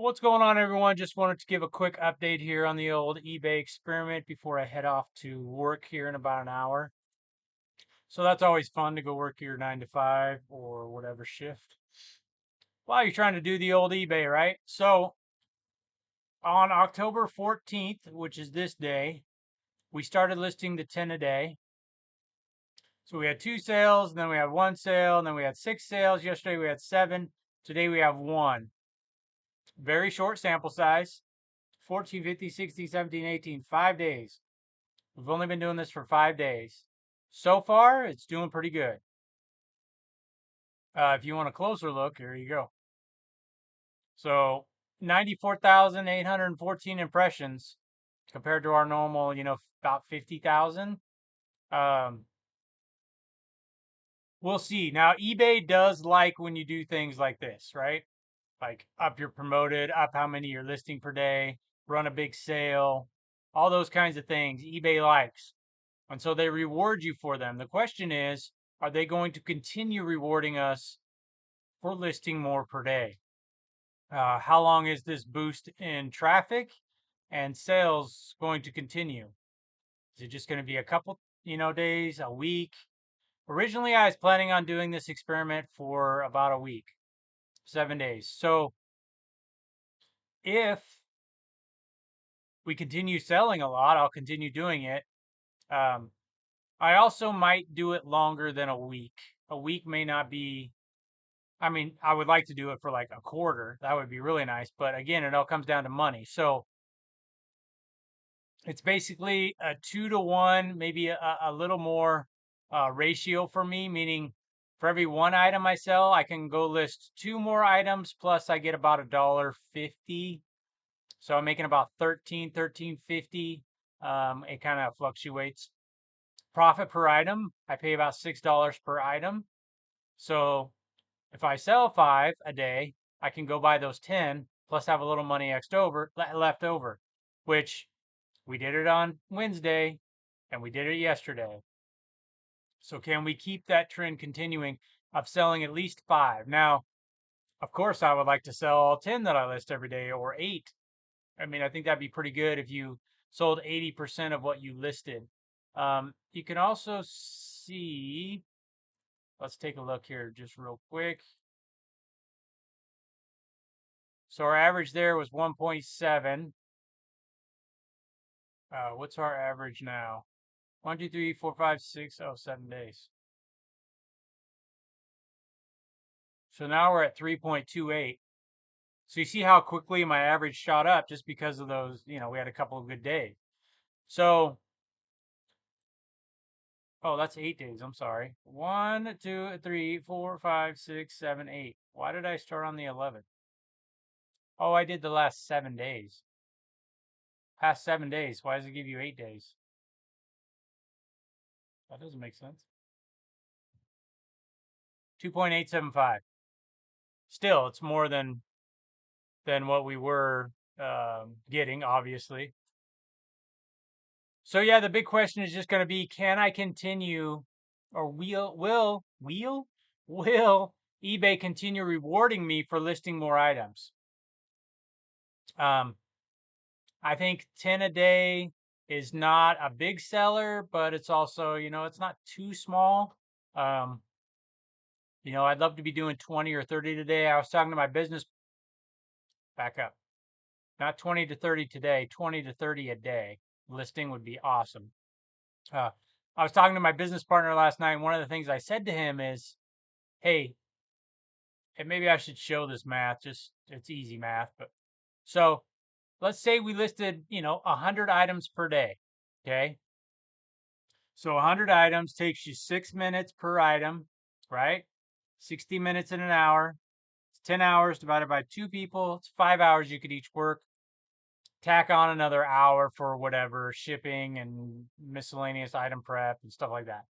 What's going on, everyone? Just wanted to give a quick update here on the old eBay experiment before I head off to work here in about an hour. So that's always fun to go work your 9 to 5 or whatever shift while you're trying to do the old eBay, right? So on October 14th, which is this day, we started listing the 10 a day. So we had 2 sales, and then we had 1 sale, and then we had 6 sales. Yesterday we had 7. Today we have 1. Very short sample size. 14, 15, 16, 17, 18, 5 days. We've only been doing this for 5 days. So far, it's doing pretty good. If you want a closer look, here you go. So 94,814 impressions compared to our normal, about 50,000. Um, we'll see. Now, eBay does like when you do things like this, right? Like up your promoted, up how many you're listing per day, run a big sale, all those kinds of things eBay likes. And so they reward you for them. The question is, are they going to continue rewarding us for listing more per day? How long is this boost in traffic and sales going to continue? Is it just going to be a couple, days, a week? Originally, I was planning on doing this experiment for about a week, 7 days. So if we continue selling a lot, I'll continue doing it. I also might do it longer than a week. A week may not be, I mean, I would like to do it for like a quarter. That would be really nice. But again, it all comes down to money. So it's basically a 2 to 1, maybe a little more ratio for me, meaning for every one item I sell, I can go list 2 more items, plus I get about $1.50. So I'm making about 13.50. It kind of fluctuates. Profit per item, I pay about $6 per item. So if I sell 5 a day, I can go buy those 10 plus have a little money left over, which we did it on Wednesday and we did it yesterday. So can we keep that trend continuing of selling at least 5? Now, of course, I would like to sell all 10 that I list every day, or 8. I mean, I think that'd be pretty good if you sold 80% of what you listed. You can also see, let's take a look here just real quick. So our average there was 1.7. What's our average now? 1, 2, 3, 4, 5, 6, 7 days. So now we're at 3.28. So you see how quickly my average shot up just because of those, we had a couple of good days. So, oh, that's 8 days. I'm sorry. 1, 2, 3, 4, 5, 6, 7, 8. Why did I start on the 11th? Oh, I did the last 7 days. Past 7 days. Why does it give you 8 days? That doesn't make sense. 2.875. Still, it's more than what we were getting, obviously. So yeah, the big question is just going to be, can I continue, or will eBay continue rewarding me for listing more items? I think 10 a day is not a big seller, but it's also, it's not too small. I'd love to be doing 20 or 30 today. I was talking to my business, back up, not 20 to 30 today, 20 to 30 a day. Listing would be awesome. I was talking to my business partner last night, and one of the things I said to him is, hey, and maybe I should show this math, just it's easy math, but so let's say we listed, 100 items per day. Okay. So 100 items takes you 6 minutes per item, right? 60 minutes in an hour. It's 10 hours divided by 2 people. It's 5 hours you could each work. Tack on another hour for whatever, shipping and miscellaneous item prep and stuff like that.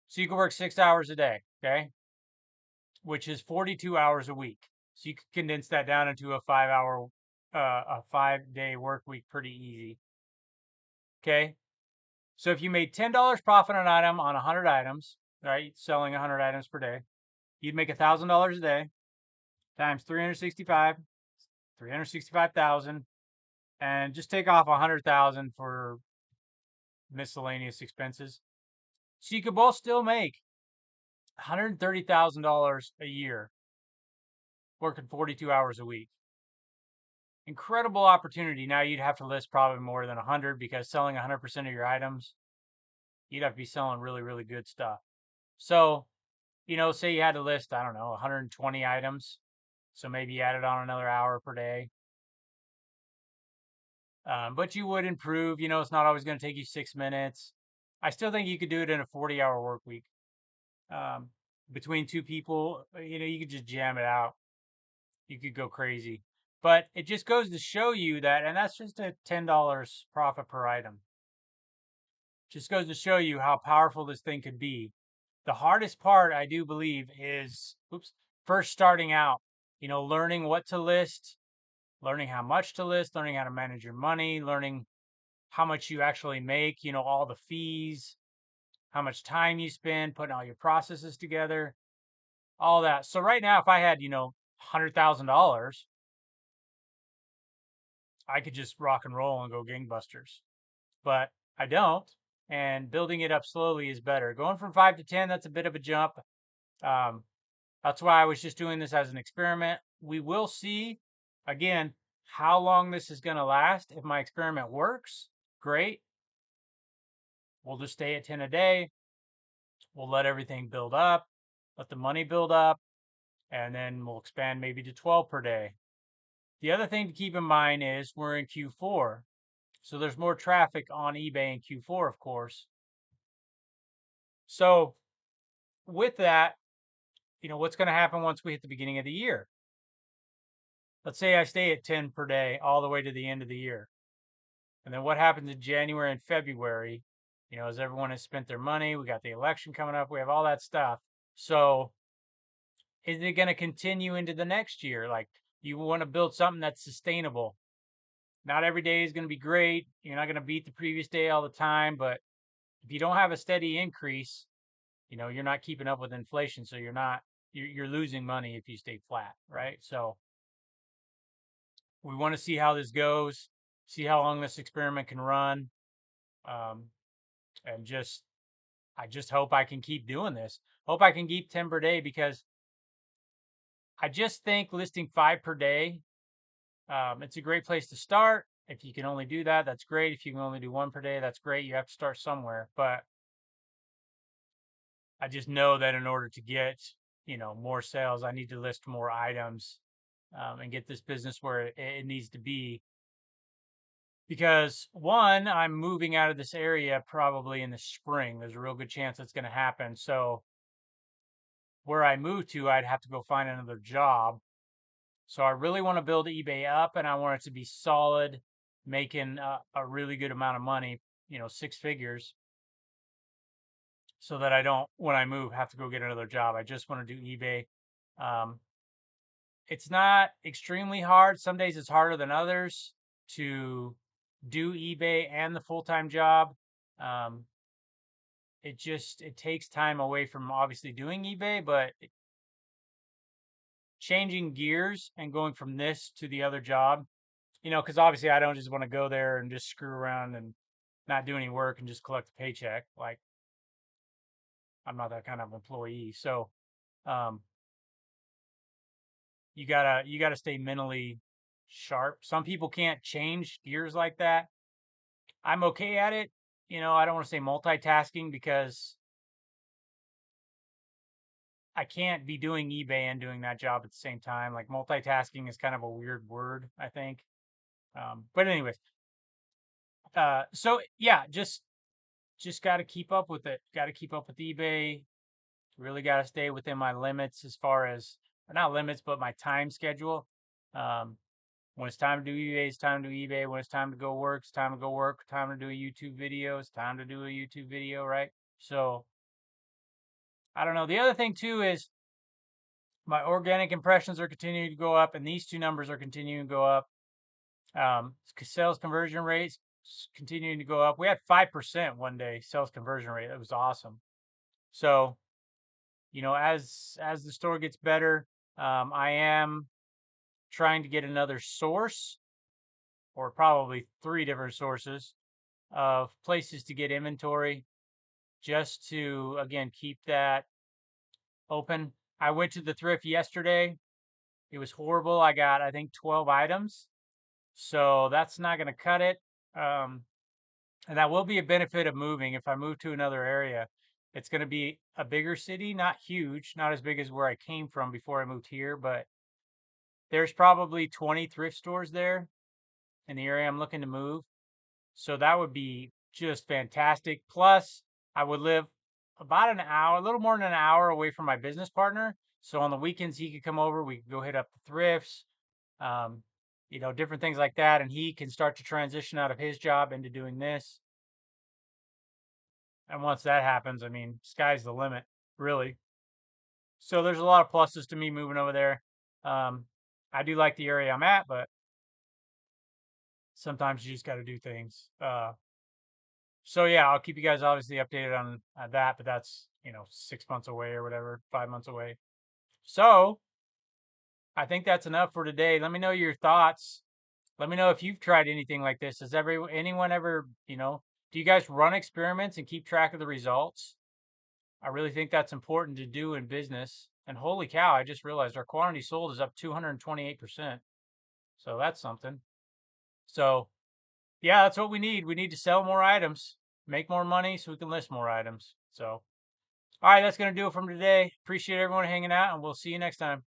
So you can work 6 hours a day, okay? Which is 42 hours a week. So you could condense that down into a 5-day work week pretty easy. Okay. So if you made $10 profit on an item on 100 items, right? Selling 100 items per day, you'd make $1,000 a day times 365 365,000, and just take off 100,000 for miscellaneous expenses. So you could both still make $130,000 a year working 42 hours a week. Incredible opportunity. Now you'd have to list probably more than 100 because selling 100% of your items, you'd have to be selling really, really good stuff. So, say you had to list, I don't know, 120 items. So maybe you added on another hour per day. But you would improve. It's not always going to take you 6 minutes. I still think you could do it in a 40-hour work week. Um, Between two people, you could just jam it out. You could go crazy. But it just goes to show you that, and that's just a $10 profit per item. Just goes to show you how powerful this thing could be. The hardest part, I do believe, is first starting out, learning what to list, learning how much to list, learning how to manage your money, learning how much you actually make, all the fees, how much time you spend putting all your processes together, all that. So right now, if I had, $100,000, I could just rock and roll and go gangbusters. But I don't. And building it up slowly is better. Going from 5 to 10, that's a bit of a jump. That's why I was just doing this as an experiment. We will see, again, how long this is going to last. If my experiment works, great. We'll just stay at 10 a day. We'll let everything build up, let the money build up, and then we'll expand maybe to 12 per day. The other thing to keep in mind is we're in Q4. So there's more traffic on eBay in Q4, of course. So with that, what's going to happen once we hit the beginning of the year? Let's say I stay at 10 per day all the way to the end of the year. And then what happens in January and February? As everyone has spent their money, we got the election coming up, we have all that stuff. So is it going to continue into the next year? Like, you want to build something that's sustainable. Not every day is going to be great. You're not going to beat the previous day all the time, but if you don't have a steady increase, you're not keeping up with inflation. So you're losing money if you stay flat, right? So we want to see how this goes, see how long this experiment can run. And I just hope I can keep doing this. Hope I can keep 10 per day, because I just think listing 5 per day, it's a great place to start. If you can only do that, that's great. If you can only do 1 per day, that's great. You have to start somewhere. But I just know that in order to get, more sales, I need to list more items, and get this business where it needs to be. Because one, I'm moving out of this area probably in the spring. There's a real good chance that's going to happen. So where I move to, I'd have to go find another job. So I really want to build eBay up, and I want it to be solid, making a really good amount of money, 6 figures, so that I don't, when I move, have to go get another job. I just want to do eBay. It's not extremely hard. Some days it's harder than others to do eBay and the full-time job. It takes time away from obviously doing eBay, but changing gears and going from this to the other job, because obviously I don't just want to go there and just screw around and not do any work and just collect a paycheck. Like, I'm not that kind of employee. So, you gotta stay mentally sharp. Some people can't change gears like that. I'm okay at it. I don't want to say multitasking, because I can't be doing eBay and doing that job at the same time. Like, multitasking is kind of a weird word, I think. But anyways, so yeah, just got to keep up with it. Got to keep up with eBay. Really got to stay within my limits, as far as, or not limits, but my time schedule. Um, when it's time to do eBay, it's time to do eBay. When it's time to go work, it's time to go work. Time to do a YouTube video, it's time to do a YouTube video, right? So I don't know. The other thing too is my organic impressions are continuing to go up, and these two numbers are continuing to go up. Sales conversion rates continuing to go up. We had 5% one day sales conversion rate. That was awesome. So, as the store gets better, I am trying to get another source, or probably 3 different sources of places to get inventory, just to, again, keep that open. I went to the thrift yesterday. It was horrible. I got, I think, 12 items. So that's not going to cut it. Um, and that will be a benefit of moving. If I move to another area, it's going to be a bigger city, not huge, not as big as where I came from before I moved here, but there's probably 20 thrift stores there in the area I'm looking to move. So that would be just fantastic. Plus, I would live about an hour, a little more than an hour away from my business partner. So on the weekends, he could come over. We could go hit up the thrifts, um, different things like that. And he can start to transition out of his job into doing this. And once that happens, I mean, sky's the limit, really. So there's a lot of pluses to me moving over there. Um, I do like the area I'm at, but sometimes you just got to do things. So yeah, I'll keep you guys obviously updated on that, but that's 6 months away or whatever, 5 months away. So I think that's enough for today. Let me know your thoughts. Let me know if you've tried anything like this. Has anyone ever, do you guys run experiments and keep track of the results? I really think that's important to do in business. And holy cow, I just realized our quantity sold is up 228%. So that's something. So yeah, that's what we need. We need to sell more items, make more money so we can list more items. So, all right, that's going to do it from today. Appreciate everyone hanging out, and we'll see you next time.